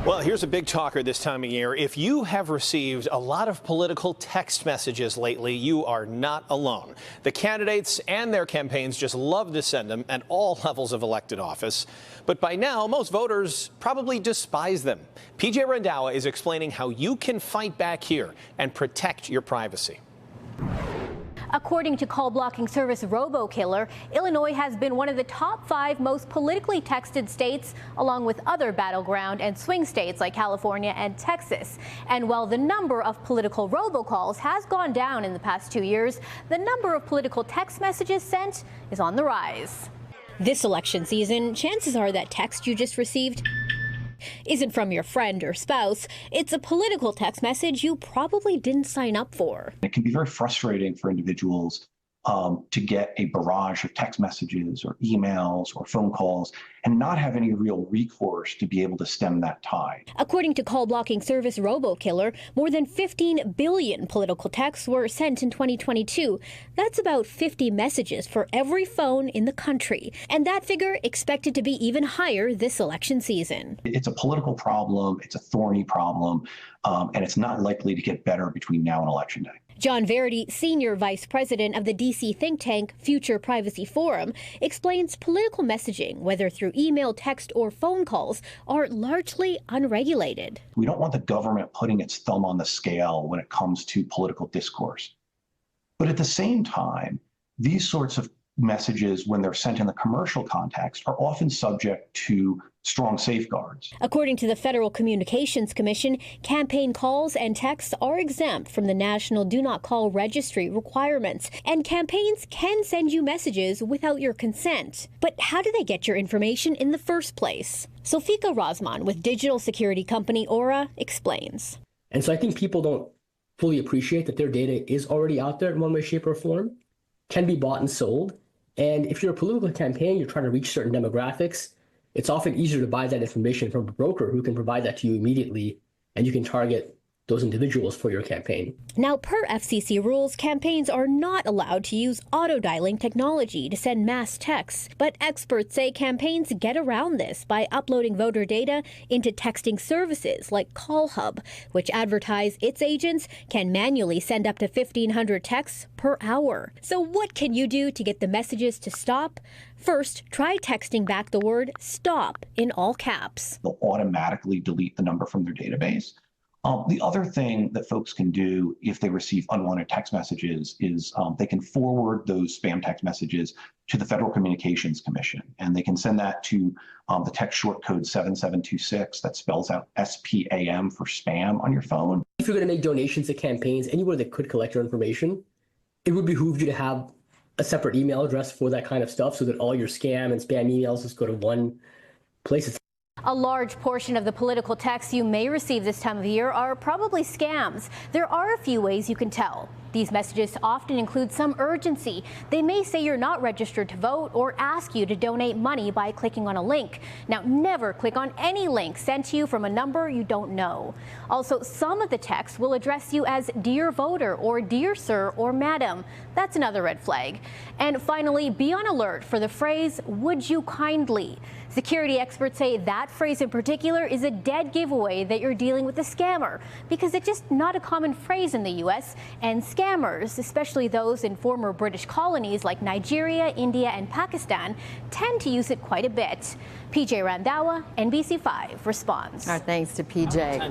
Well, here's a big talker this time of year. If you have received a lot of political text messages lately, you are not alone. The candidates and their campaigns just love to send them at all levels of elected office. But by now, most voters probably despise them. PJ Randhawa is explaining how you can fight back here and protect your privacy. According to call blocking service RoboKiller, Illinois has been one of the top 5 most politically texted states, along with other battleground and swing states like California and Texas. And while the number of political robocalls has gone down in the past 2 years, the number of political text messages sent is on the rise. This election season, chances are that text you just received isn't from your friend or spouse. It's a political text message you probably didn't sign up for. It can be very frustrating for individuals to get a barrage of text messages or emails or phone calls and not have any real recourse to be able to stem that tide. According to call blocking service RoboKiller, more than 15 billion political texts were sent in 2022. That's about 50 messages for every phone in the country. And that figure expected to be even higher this election season. It's a political problem, it's a thorny problem, and it's not likely to get better between now and Election Day. John Verity, senior vice president of the D.C. think tank Future Privacy Forum, explains political messaging, whether through email, text, or phone calls, are largely unregulated. We don't want the government putting its thumb on the scale when it comes to political discourse. But at the same time, these sorts of messages, when they're sent in the commercial context, are often subject to strong safeguards. According to the Federal Communications Commission, campaign calls and texts are exempt from the National Do Not Call Registry requirements, and campaigns can send you messages without your consent. But how do they get your information in the first place? Sofika Rosman with digital security company Aura explains. And so I think people don't fully appreciate that their data is already out there in one way, shape, or form, can be bought and sold. And if you're a political campaign, you're trying to reach certain demographics, it's often easier to buy that information from a broker who can provide that to you immediately, and you can target those individuals for your campaign. Now, per FCC rules, campaigns are not allowed to use auto-dialing technology to send mass texts. But experts say campaigns get around this by uploading voter data into texting services like CallHub, which advertise its agents can manually send up to 1,500 texts per hour. So what can you do to get the messages to stop? First, try texting back the word STOP in all caps. They'll automatically delete the number from their database. The other thing that folks can do if they receive unwanted text messages is they can forward those spam text messages to the Federal Communications Commission, and they can send that to the text short code 7726 that spells out SPAM for spam on your phone. If you're going to make donations to campaigns anywhere that could collect your information, it would behoove you to have a separate email address for that kind of stuff so that all your scam and spam emails just go to one place. A large portion of the political texts you may receive this time of year are probably scams. There are a few ways you can tell. These messages often include some urgency. They may say you're not registered to vote or ask you to donate money by clicking on a link. Now, never click on any link sent to you from a number you don't know. Also, some of the texts will address you as Dear Voter or Dear Sir or Madam. That's another red flag. And finally, be on alert for the phrase, would you kindly? Security experts say that phrase in particular is a dead giveaway that you're dealing with a scammer, because it's just not a common phrase in the U.S., and scammers, especially those in former British colonies like Nigeria, India, and Pakistan, tend to use it quite a bit. PJ Randhawa, NBC5 responds. Our thanks to PJ.